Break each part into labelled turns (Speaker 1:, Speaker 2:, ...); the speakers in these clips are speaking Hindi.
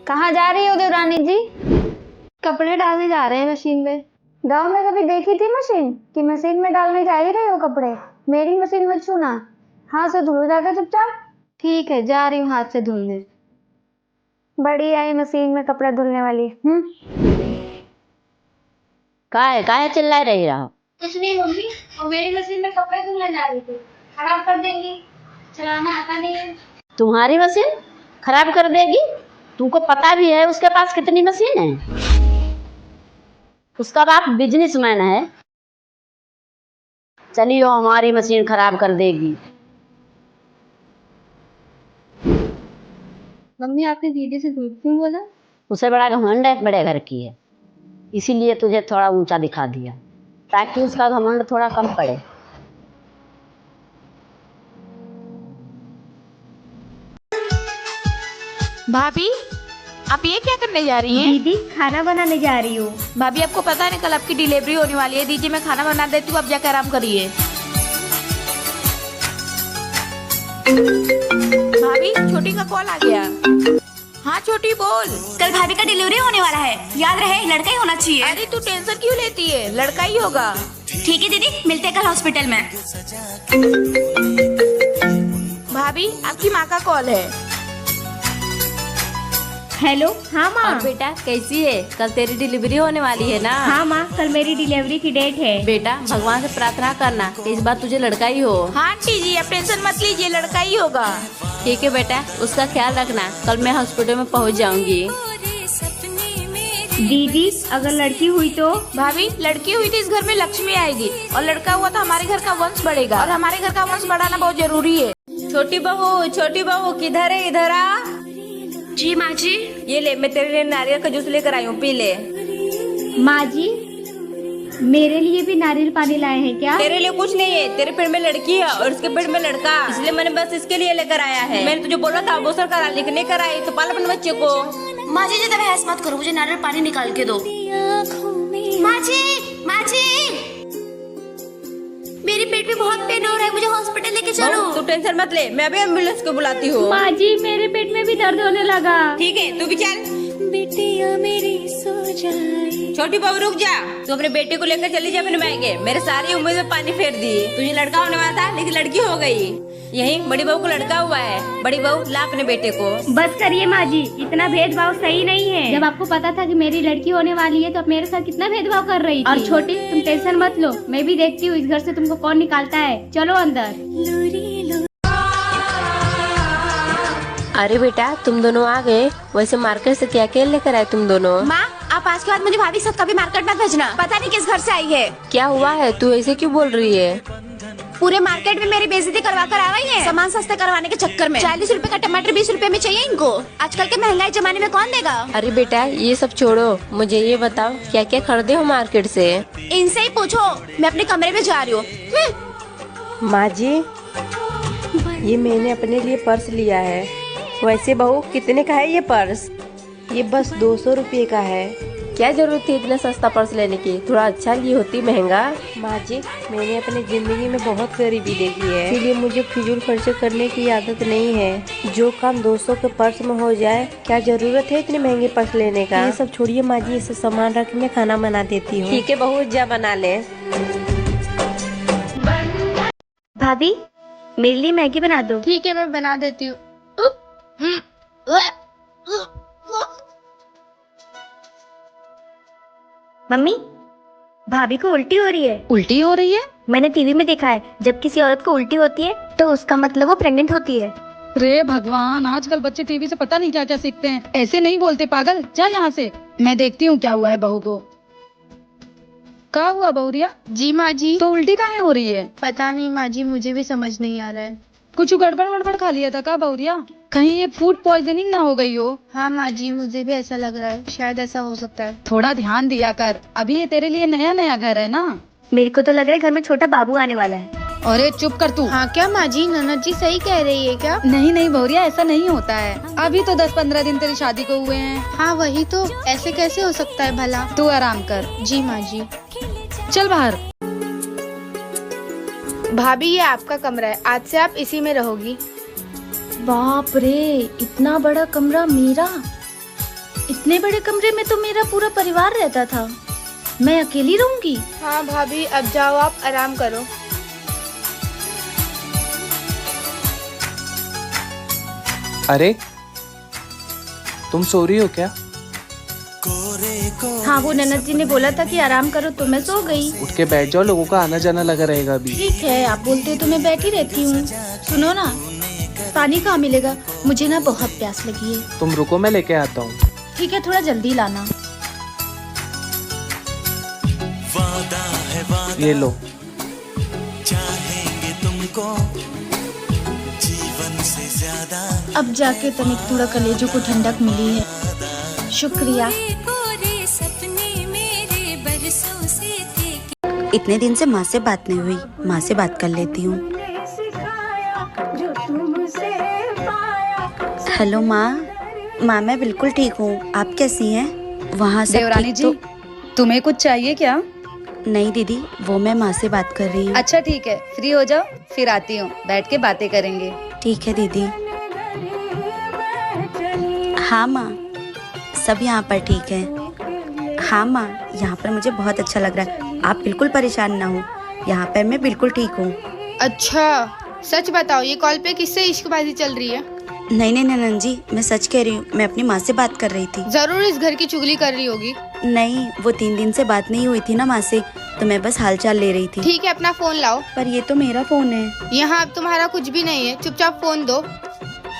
Speaker 1: कहाँ जा रही हो देवरानी जी?
Speaker 2: कपड़े डालने जा रहे हैं मशीन में।
Speaker 1: गांव में कभी देखी थी मशीन कि मशीन में डालने जा ही रहे हो कपड़े? मेरी मशीन मत छूना, हाथ से धुल जाकर चुपचाप।
Speaker 2: ठीक है, जा रही हूँ हाथ से धुलने।
Speaker 1: बड़ी आई मशीन में कपड़े धुलने वाली।
Speaker 3: काहे चिल्ला रही रहो?
Speaker 1: कुछ नहीं मम्मी, वो मेरी मशीन में कपड़े धुलने जा रही थी, खराब कर देंगी, चलाना आता नहीं है।
Speaker 3: तुम्हारी मशीन खराब कर देगी? तुमको पता भी है उसके पास कितनी मशीन है? उसका बाप बिजनेसमैन है। चलियो हमारी मशीन खराब कर देगी।
Speaker 2: मम्मी आपने दीदी से झूठ क्यों बोला?
Speaker 3: उसे बड़ा घमंड है, बड़े घर की है, इसीलिए तुझे थोड़ा ऊंचा दिखा दिया ताकि उसका घमंड थोड़ा कम पड़े।
Speaker 4: भाभी, आप ये क्या करने जा रही हैं?
Speaker 1: दीदी खाना बनाने जा रही हूँ।
Speaker 4: भाभी आपको पता है ना कल आपकी डिलीवरी होने वाली है। दीजिए मैं खाना बना देती हूँ, आप जाकर आराम करिए। भाभी, छोटी का कॉल आ गया। हाँ छोटी बोल।
Speaker 5: कल भाभी का डिलीवरी होने वाला है, याद रहे लड़का ही होना चाहिए।
Speaker 4: अरे तू टेंशन क्यों लेती है, लड़का ही होगा।
Speaker 5: ठीक है दीदी, मिलते हैं कल हॉस्पिटल में।
Speaker 4: भाभी आपकी माँ का कॉल है।
Speaker 1: हेलो। हाँ माँ।
Speaker 6: और बेटा कैसी है? कल तेरी डिलीवरी होने वाली है ना?
Speaker 1: हाँ माँ, कल मेरी डिलीवरी की डेट है।
Speaker 6: बेटा भगवान से प्रार्थना करना कि इस बार तुझे लड़का ही हो।
Speaker 4: हाँ आंटी जी, आप टेंशन मत लीजिए, लड़का ही होगा।
Speaker 6: ठीक है बेटा, उसका ख्याल रखना। कल मैं हॉस्पिटल में पहुंच जाऊंगी।
Speaker 1: दीदी अगर लड़की हुई तो?
Speaker 4: भाभी लड़की हुई तो इस घर में लक्ष्मी आएगी, और लड़का हुआ तो हमारे घर का वंश बढ़ेगा, और हमारे घर का वंश बढ़ाना बहुत जरूरी है।
Speaker 6: छोटी बहू किधर है? इधर आ।
Speaker 5: जी माँ जी।
Speaker 6: ये ले, मैं तेरे लिए नारियल का जूस लेकर आई हूँ, पी ले।
Speaker 1: माँ जी, मेरे लिए भी नारियल पानी लाए हैं क्या?
Speaker 6: तेरे लिए कुछ नहीं है, तेरे पेट में लड़की है और उसके पेट में लड़का, इसलिए मैंने बस इसके लिए लेकर आया है। मैंने तुझे बोला था अबोसर करा, लेकिन नहीं कराई, तो पाल अपने बच्चे को।
Speaker 5: माँ जी ज्यादा बहस मत करो, मुझे नारियल पानी निकाल के दो। माँ जी, माँ जी, मेरे पेट में बहुत पेन हो रहा है, मुझे हॉस्पिटल लेके चलो।
Speaker 6: तू टेंशन मत ले, मैं अभी एम्बुलेंस को बुलाती हूँ।
Speaker 1: माँ जी मेरे पेट में भी दर्द होने लगा।
Speaker 6: ठीक है, तू भी चल।
Speaker 5: बिटिया मेरी सो जाए।
Speaker 6: छोटी बहू रुक जा, तू अपने बेटे को लेकर चली जा अपने मायके। मेरे सारी उम्मीद में पानी फेर दी। तुझे लड़का होने वाला था लेकिन लड़की हो गई। यही बड़ी बहू को लड़का हुआ है। बड़ी बहू ला अपने बेटे को।
Speaker 1: बस करिए माँ जी, इतना भेदभाव सही नहीं है। जब आपको पता था कि मेरी लड़की होने वाली है तो आप मेरे साथ कितना भेदभाव कर रही थी। और छोटी तुम टेंशन मत लो, मैं भी देखती हूँ इस घर से तुमको कौन निकालता है। चलो अंदर।
Speaker 2: अरे बेटा तुम दोनों आ गए। वैसे मार्केट से क्या क्या लेकर आए तुम दोनों?
Speaker 5: माँ आप आज के बाद मुझे भाभी साथ कभी मार्केट मत भेजना, पता नहीं किस घर से आई है।
Speaker 2: क्या हुआ है, तू ऐसे क्यों बोल रही है?
Speaker 5: पूरे मार्केट में मेरी बेइज्जती करवा कर आ गई है, सामान सस्ते करवाने के चक्कर में। 40 रुपए का टमाटर 20 रुपए में चाहिए इनको। आजकल के महंगाई जमाने में कौन देगा।
Speaker 2: अरे बेटा ये सब छोड़ो, मुझे ये बताओ क्या क्या खरीदे हो मार्केट से?
Speaker 5: इनसे ही पूछो, मैं अपने कमरे में जा रही हूँ।
Speaker 2: माँ जी ये मैंने अपने लिए पर्स लिया है। वैसे बहू कितने का है ये पर्स? ये बस 200 रुपये का है। क्या जरूरत थी इतना सस्ता पर्स लेने की? थोड़ा अच्छा ली होती महंगा। माँ जी मैंने अपनी जिंदगी में बहुत गरीबी देखी है, इसीलिए मुझे फिजूल खर्चे करने की आदत नहीं है। जो काम 200 के पर्स में हो जाए, क्या जरूरत है इतने महंगे पर्स लेने का? ये सब छोड़िए माँ जी, इसे सामान रख मैं खाना बना देती हूँ। ठीक है बहू जा बना ले।
Speaker 1: भाभी मेरे लिए मैगी बना दो।
Speaker 2: ठीक है मैं बना देती हूँ।
Speaker 1: मम्मी भाभी को उल्टी हो रही है।
Speaker 4: उल्टी हो रही है?
Speaker 1: मैंने टीवी में देखा है, जब किसी औरत को उल्टी होती है तो उसका मतलब वो प्रेग्नेंट होती है।
Speaker 7: रे भगवान, आजकल बच्चे टीवी से पता नहीं क्या क्या सीखते हैं। ऐसे नहीं बोलते पागल, जा यहाँ से। मैं देखती हूँ क्या हुआ है बहू को। क्या हुआ बहुरिया?
Speaker 2: जी माँ जी।
Speaker 7: तो उल्टी काहे हो रही है?
Speaker 2: पता नहीं माँ जी, मुझे भी समझ नहीं आ रहा है।
Speaker 7: कुछ गड़बड़ खा लिया था क्या बहुरिया? कहीं ये फूड पॉइजनिंग ना हो गई हो?
Speaker 2: हाँ माँ जी, मुझे भी ऐसा लग रहा है, शायद ऐसा हो सकता है।
Speaker 7: थोड़ा ध्यान दिया कर, अभी ये तेरे लिए नया नया घर है ना।
Speaker 1: मेरे को तो लग रहा है घर में छोटा बाबू आने वाला है।
Speaker 7: अरे चुप कर तू।
Speaker 2: हाँ क्या माँ जी, ननद जी सही कह रही है क्या?
Speaker 7: नहीं बहुरिया, ऐसा नहीं होता है। अभी तो 10-15 दिन तेरी शादी को हुए हैं।
Speaker 2: हाँ वही तो, ऐसे कैसे हो सकता है भला।
Speaker 7: तू आराम कर।
Speaker 2: जी माँ जी।
Speaker 7: चल बाहर।
Speaker 2: भाभी ये आपका कमरा है, आज से आप इसी में रहोगी।
Speaker 8: बाप रे, इतना बड़ा कमरा मेरा।
Speaker 1: इतने बड़े कमरे में तो मेरा पूरा परिवार रहता था, मैं अकेली रहूंगी।
Speaker 8: हाँ भाभी, अब जाओ आप आराम करो।
Speaker 9: अरे तुम सो रही हो क्या?
Speaker 1: हाँ, वो ननद जी ने बोला था कि आराम करो तो मैं सो गई।
Speaker 9: उठ के बैठ जाओ, लोगों का आना जाना लगा रहेगा अभी।
Speaker 1: ठीक है, आप बोलते हो तो मैं बैठी रहती हूँ। सुनो ना, पानी कहाँ मिलेगा? मुझे ना बहुत प्यास लगी है।
Speaker 9: तुम रुको, मैं लेके आता हूँ।
Speaker 1: ठीक है, थोड़ा जल्दी लाना।
Speaker 9: ये लो।
Speaker 1: अब जाके तनिक थोड़ा कलेजों को ठंडक मिली है, शुक्रिया।
Speaker 5: इतने दिन से माँ से बात नहीं हुई, माँ से बात कर लेती हूँ। हेलो माँ। माँ मैं बिल्कुल ठीक हूँ, आप कैसी हैं? वहाँ सब
Speaker 7: देवरानी
Speaker 5: ठीक
Speaker 7: जी,
Speaker 5: तो
Speaker 7: तुम्हें कुछ चाहिए क्या?
Speaker 5: नहीं दीदी, वो मैं माँ से बात कर रही हूँ।
Speaker 7: अच्छा ठीक है, फ्री हो जाओ, फिर आती हूँ, बैठ के बातें करेंगे।
Speaker 5: ठीक है दीदी। हाँ माँ, सब यहाँ पर ठीक है। हाँ माँ, यहाँ पर मुझे बहुत अच्छा लग रहा है, आप बिल्कुल परेशान ना हो, यहाँ पर मैं बिल्कुल ठीक हूँ।
Speaker 8: अच्छा सच बताओ, ये कॉल पे किससे इश्कबाजी चल रही है?
Speaker 5: नहीं नहीं ननन जी, मैं सच कह रही हूँ, मैं अपनी माँ से बात कर रही थी।
Speaker 8: जरूर इस घर की चुगली कर रही होगी।
Speaker 5: नहीं, वो 3 दिन से बात नहीं हुई थी ना माँ से, तो मैं बस हालचाल ले रही थी।
Speaker 8: ठीक है, अपना फोन लाओ।
Speaker 5: पर ये तो मेरा फोन है।
Speaker 8: यहाँ अब तुम्हारा कुछ भी नहीं है, चुपचाप फोन दो।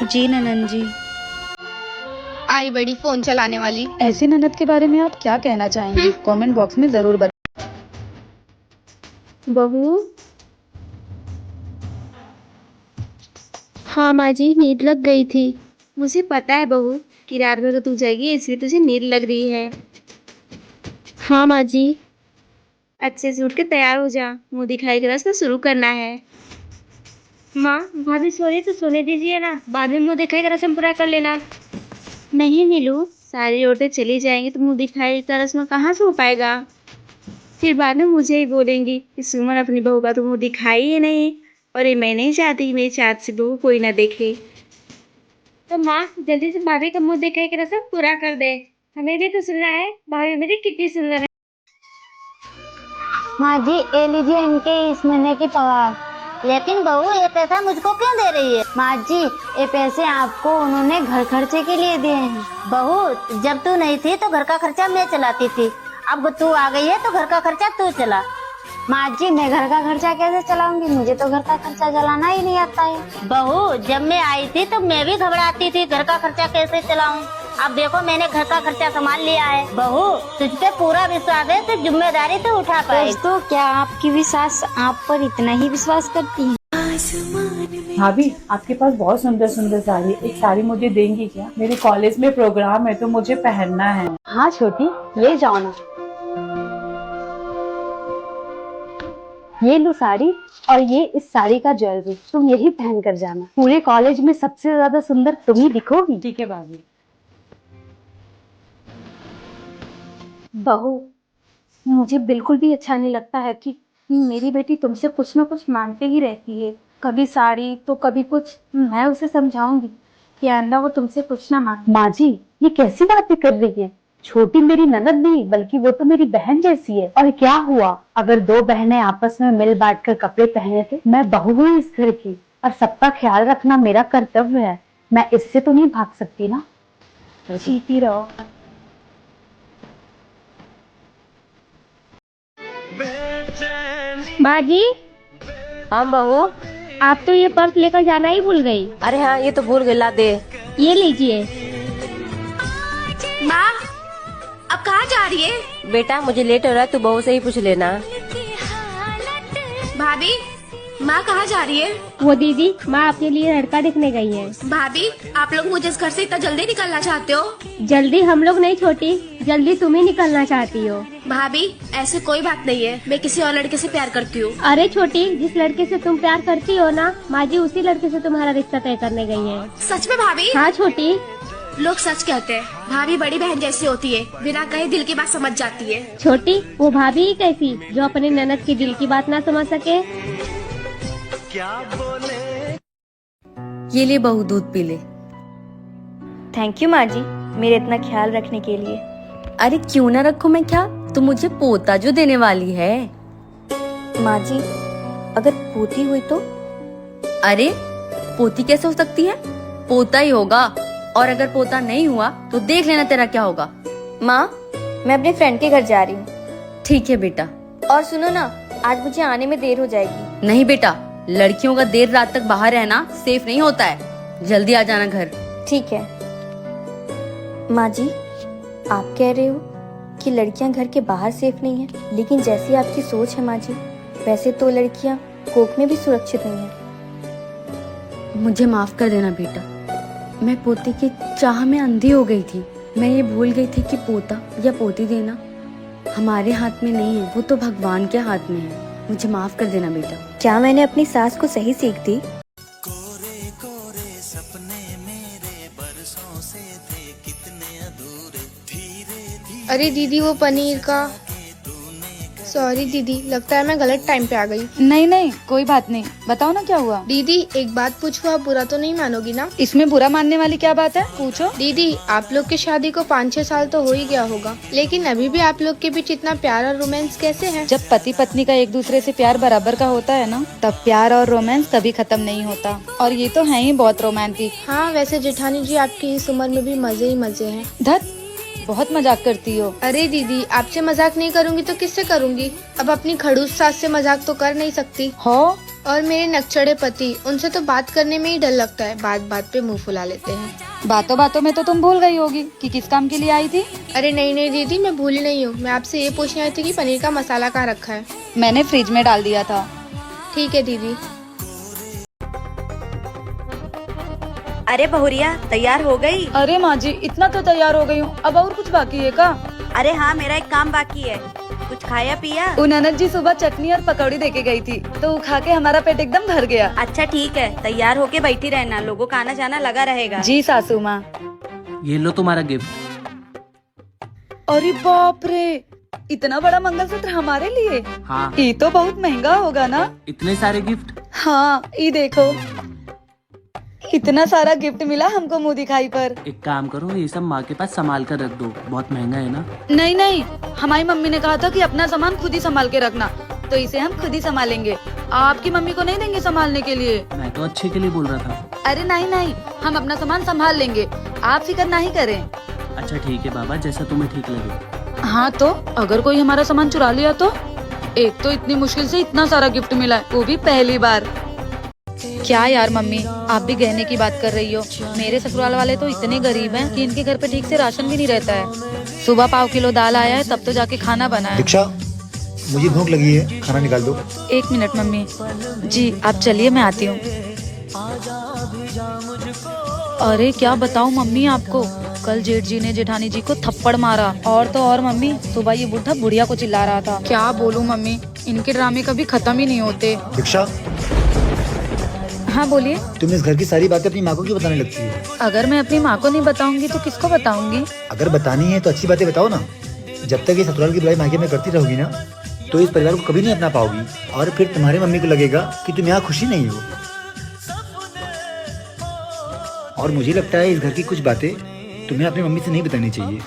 Speaker 5: जी ननन जी।
Speaker 8: आई बड़ी फोन चलाने वाली।
Speaker 7: ऐसी ननद के बारे में आप क्या कहना चाहेंगे? कमेंट बॉक्स में जरूर बताएं।
Speaker 1: बहू। हाँ माँ जी, नींद लग गई थी। मुझे पता है बहू कि रात में तो तू जाएगी, इसलिए तुझे नींद लग रही है। हाँ माँ जी। अच्छे से उठ के तैयार हो जा, मुंह दिखाई के रास्ता शुरू करना है। माँ, भाभी सो रही तो सोने दीजिए ना, बाद में मुंह दिखाई का रस्म पूरा कर लेना। नहीं नीलू, सारी औरतें चली जाएंगी तो मुंह दिखाई का रस्म कहाँ से हो पाएगा? फिर बाद में मुझे ही बोलेंगी कि सुमन अपनी बहू का तो मुंह दिखाई ही नहीं, और ये मैं नहीं चाहती मेरी चाँद से बहू कोई ना देखे। तो माँ, जल्दी से भाभी का मुंह दिखाई के रस्म पूरा कर दे, हमें भी तो सुनना है भाभी मेरी कितनी सुंदर है।
Speaker 3: माँ जी, ये लीजिए इनके इस महीने की पगार। लेकिन बहू, ये पैसा मुझको क्यों दे रही है? माँ जी, ये पैसे आपको उन्होंने घर खर्चे के लिए दिए हैं। बहू, जब तू नहीं थी तो घर का खर्चा मैं चलाती थी, अब तू आ गई है तो घर का खर्चा तू चला। माँ जी, मैं घर का खर्चा कैसे चलाऊंगी? मुझे तो घर का खर्चा चलाना ही नहीं आता है। बहू, जब मैं आई थी तो मैं भी घबराती थी, घर का खर्चा कैसे चलाऊं। अब देखो मैंने घर का खर्चा संभाल लिया है। बहू, तुझ पे पूरा विश्वास है, तो जिम्मेदारी तो उठा पाए।
Speaker 1: दोस्तों, क्या आपकी भी सास आप पर इतना ही विश्वास करती है?
Speaker 10: भाभी, आपके पास बहुत सुंदर सुंदर साड़ी, एक साड़ी मुझे देंगी क्या? मेरे कॉलेज में प्रोग्राम है तो मुझे पहनना है।
Speaker 3: हाँ छोटी, ले जाओ ना। ये लो साड़ी, और ये इस साड़ी का ज्वेलरी, तुम यही पहन कर जाना। पूरे कॉलेज में सबसे ज्यादा सुंदर तुम ही दिखोगी।
Speaker 10: ठीक है भाभी।
Speaker 1: बहू, मुझे बिल्कुल भी अच्छा नहीं लगता है कि मेरी बेटी तुमसे कुछ न कुछ मांगते ही रहती है, कभी साड़ी तो कभी कुछ। मैं उसे समझाऊंगी कि आइंदा वो तुमसे कुछ ना मांगे।
Speaker 3: माँ जी, ये कैसी बातें कर रही है? छोटी मेरी ननद नहीं, बल्कि वो तो मेरी बहन जैसी है। और क्या हुआ अगर 2 बहनें आपस में मिल बांट कर कपड़े पहने थे? मैं बहू हूँ इस घर की, और सबका ख्याल रखना मेरा कर्तव्य है। मैं इससे तो नहीं भाग सकती ना।
Speaker 1: जीती रहो। माँ जी।
Speaker 2: हाँ बहू।
Speaker 1: आप तो ये पर्स लेकर जाना ही भूल गई।
Speaker 2: अरे हाँ, ये तो भूल गई, ला दे।
Speaker 1: ये लीजिए।
Speaker 5: माँ, अब कहाँ जा रही है?
Speaker 2: बेटा, मुझे लेट हो रहा है, तू बहू से ही पूछ लेना।
Speaker 5: भाभी, माँ कहाँ जा रही है?
Speaker 1: वो दीदी, माँ अपने लिए लड़का देखने गई है।
Speaker 5: भाभी, आप लोग मुझे इस घर से इतना जल्दी निकलना चाहते हो?
Speaker 1: जल्दी हम लोग नहीं छोटी, जल्दी तुम ही निकलना चाहती हो।
Speaker 5: भाभी, ऐसे कोई बात नहीं है, मैं किसी और लड़के से प्यार करती हूँ।
Speaker 1: अरे छोटी, जिस लड़के से तुम प्यार करती हो ना, माँ जी उसी लड़के से तुम्हारा रिश्ता तय करने गई है।
Speaker 5: सच में भाभी?
Speaker 1: हाँ छोटी।
Speaker 5: लोग सच कहते हैं, भाभी बड़ी बहन जैसी होती है, बिना कहे दिल की बात समझ जाती है।
Speaker 1: छोटी, वो भाभी ही कैसी जो अपने ननद की दिल की बात ना समझ सके?
Speaker 2: ये ले बहू, दूध पी ले।
Speaker 1: थैंक यू माँ जी।
Speaker 5: मेरे इतना ख्याल रखने के लिए। अरे क्यों ना रखूं मैं, क्या तुम मुझे पोता जो देने वाली है। माँ जी, अगर पोती हुई तो? अरे पोती कैसे हो सकती है, पोता ही होगा। और अगर पोता नहीं हुआ तो देख लेना तेरा क्या होगा। माँ, मैं अपने फ्रेंड के घर जा रही हूँ। ठीक है बेटा। और सुनो ना, आज मुझे आने में देर हो जाएगी। नहीं बेटा, लड़कियों का देर रात तक बाहर रहना सेफ नहीं होता है, जल्दी आ जाना घर। ठीक है। माँ जी, आप कह रहे हो कि लड़कियां घर के बाहर सेफ नहीं है, लेकिन जैसी आपकी सोच है माँ जी, वैसे तो लड़कियां कोख में भी सुरक्षित नहीं है। मुझे माफ कर देना बेटा, मैं पोते की चाह में अंधी हो गई थी। मैं ये भूल गई थी कि पोता या पोती देना हमारे हाथ में नहीं है, वो तो भगवान के हाथ में है। मुझे माफ कर देना बेटा। क्या मैंने अपनी सास को सही सीख दी?
Speaker 8: अरे दीदी, वो पनीर का, सॉरी दीदी, लगता है मैं गलत टाइम पे आ गई।
Speaker 7: नहीं नहीं, कोई बात नहीं, बताओ ना क्या हुआ।
Speaker 8: दीदी एक बात पूछूं, आप बुरा तो नहीं मानोगी ना?
Speaker 7: इसमें बुरा मानने वाली क्या बात है, पूछो।
Speaker 8: दीदी, आप लोग की शादी को 5-6 साल तो हो ही गया होगा, लेकिन अभी भी आप लोग के बीच इतना प्यार और रोमांस कैसे है?
Speaker 7: जब पति पत्नी का एक दूसरे से प्यार बराबर का होता है ना, तब प्यार और रोमांस कभी खत्म नहीं होता। और ये तो है ही बहुत रोमांटिक।
Speaker 8: हाँ, वैसे जेठानी जी, आपकी इस उम्र में भी मजे ही मजे हैं।
Speaker 7: धत, बहुत मजाक करती हो।
Speaker 8: अरे दीदी, आपसे मजाक नहीं करूँगी तो किससे करूँगी? अब अपनी खड़ूस सास से मजाक तो कर नहीं सकती
Speaker 7: हो।
Speaker 8: और मेरे नकचड़े पति, उनसे तो बात करने में ही डर लगता है, बात बात पे मुंह फुला लेते हैं।
Speaker 7: बातों बातों में तो तुम भूल गई होगी कि किस काम के लिए आई थी।
Speaker 8: अरे नहीं नहीं दीदी, मैं भूली नहीं हूँ। मैं आपसे ये पूछने आई थी कि पनीर का मसाला कहाँ रखा है?
Speaker 7: मैंने फ्रिज में डाल दिया था।
Speaker 8: ठीक है दीदी।
Speaker 5: अरे बहुरिया, तैयार हो गई?
Speaker 7: अरे माँ जी, इतना तो तैयार हो गई हूँ, अब और कुछ बाकी है का?
Speaker 5: अरे हाँ, मेरा एक काम बाकी है। कुछ खाया पिया?
Speaker 7: ननद जी सुबह चटनी और पकौड़ी देके गई थी, तो वो खा के हमारा पेट एकदम भर गया।
Speaker 5: अच्छा ठीक है, तैयार होके बैठी रहना, लोगों का आना जाना लगा रहेगा।
Speaker 7: जी सासू माँ।
Speaker 9: ये लो तुम्हारा गिफ्ट।
Speaker 7: अरे बाप रे, इतना बड़ा मंगलसूत्र हमारे लिए?
Speaker 9: हाँ।
Speaker 7: ये तो बहुत महंगा होगा ना?
Speaker 9: इतने सारे गिफ्ट?
Speaker 7: हाँ, ये देखो, इतना सारा गिफ्ट मिला हमको मुंह दिखाई पर।
Speaker 9: एक काम करो, ये सब माँ के पास संभाल कर रख दो, बहुत महंगा है ना।
Speaker 7: नहीं नहीं, हमारी मम्मी ने कहा था कि अपना सामान खुद ही संभाल के रखना, तो इसे हम खुद ही संभालेंगे। आपकी मम्मी को नहीं देंगे संभालने के लिए।
Speaker 9: मैं तो अच्छे के लिए बोल रहा था।
Speaker 7: अरे नहीं नहीं, हम अपना सामान संभाल लेंगे, आप फिक्र नहीं करें।
Speaker 9: अच्छा ठीक है बाबा, जैसा तुम्हें ठीक लगे।
Speaker 7: हाँ तो अगर कोई हमारा सामान चुरा लिया तो? एक तो इतनी मुश्किल से इतना सारा गिफ्ट मिला है, वो भी पहली बार। क्या यार मम्मी, आप भी गहने की बात कर रही हो। मेरे ससुराल वाले तो इतने गरीब हैं कि इनके घर पे ठीक से राशन भी नहीं रहता है। सुबह पाव किलो दाल आया है, तब तो जाके खाना बना है।
Speaker 11: दीक्षा, मुझे भूख लगी है, खाना निकाल दो।
Speaker 7: 1 मिनट मम्मी जी, आप चलिए, मैं आती हूँ। अरे क्या बताऊँ मम्मी आपको, कल जेठ जी ने जेठानी जी को थप्पड़ मारा। और तो और मम्मी, सुबह ये बुढ़ा बुढ़िया को चिल्ला रहा था। क्या बोलूँ मम्मी, इनके ड्रामे कभी खत्म ही नहीं होते।
Speaker 11: दीक्षा,
Speaker 7: हाँ बोलिए।
Speaker 11: तुम इस घर की सारी बातें अपनी माँ को क्यों बताने लगती हो?
Speaker 7: अगर मैं अपनी माँ को नहीं बताऊंगी तो किसको बताऊंगी?
Speaker 11: अगर बतानी है तो अच्छी बातें बताओ ना। जब तक ये ससुराल की बुराई मायके में करती रहोगी ना, तो इस परिवार को कभी नहीं अपना पाओगी, और फिर तुम्हारी मम्मी को लगेगा कि तुम यहाँ खुशी नहीं हो। और मुझे लगता है इस घर की कुछ बातें तुम्हें अपनी मम्मी से नहीं बतानी चाहिए।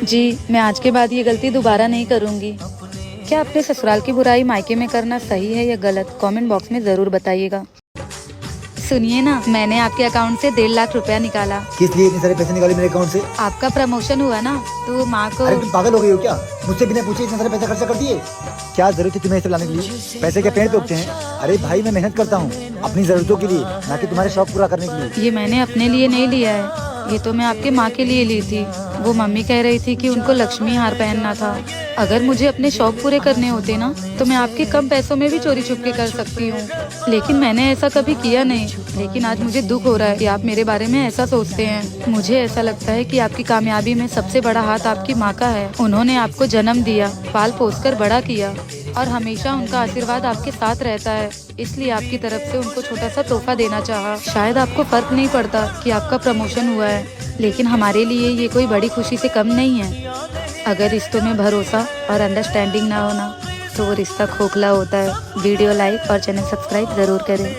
Speaker 7: जी, मैं आज के बाद ये गलती दोबारा नहीं करूंगी। क्या अपने ससुराल की बुराई मायके में करना सही है या गलत, कमेंट बॉक्स में जरूर बताइएगा। सुनिए ना, मैंने आपके अकाउंट से 1.5 लाख रुपया निकाला।
Speaker 11: किस लिए इतने सारे पैसे निकाले मेरे अकाउंट से?
Speaker 7: आपका प्रमोशन हुआ ना, तो माँ को।
Speaker 11: अरे तुम पागल हो गई हो क्या? मुझसे बिना पूछे इतने सारे पैसे खर्चा कर दिए? क्या जरूरत थी तुम्हें इसे लाने के लिए? पैसे क्या पेड़ पे उगते हैं? अरे भाई, मैं मेहनत करता हूँ अपनी जरूरतों के लिए, ना कि तुम्हारे शौक पूरा करने के लिए।
Speaker 7: ये मैंने अपने लिए नहीं लिया है, ये तो मैं आपके माँ के लिए ली थी। वो मम्मी कह रही थी कि उनको लक्ष्मी हार पहनना था। अगर मुझे अपने शौक पूरे करने होते ना, तो मैं आपके कम पैसों में भी चोरी छुपके कर सकती हूँ, लेकिन मैंने ऐसा कभी किया नहीं। लेकिन आज मुझे दुख हो रहा है कि आप मेरे बारे में ऐसा सोचते हैं। मुझे ऐसा लगता है कि आपकी कामयाबी में सबसे बड़ा हाथ आपकी माँ का है। उन्होंने आपको जन्म दिया, पाल पोस कर बड़ा किया, और हमेशा उनका आशीर्वाद आपके साथ रहता है। इसलिए आपकी तरफ से उनको छोटा सा तोहफा देना चाहा। शायद आपको फर्क नहीं पड़ता कि आपका प्रमोशन हुआ है, लेकिन हमारे लिए ये कोई बड़ी खुशी से कम नहीं है। अगर रिश्तों में भरोसा और अंडरस्टैंडिंग ना होना, तो वो रिश्ता खोखला होता है। वीडियो लाइक और चैनल सब्सक्राइब जरूर करें।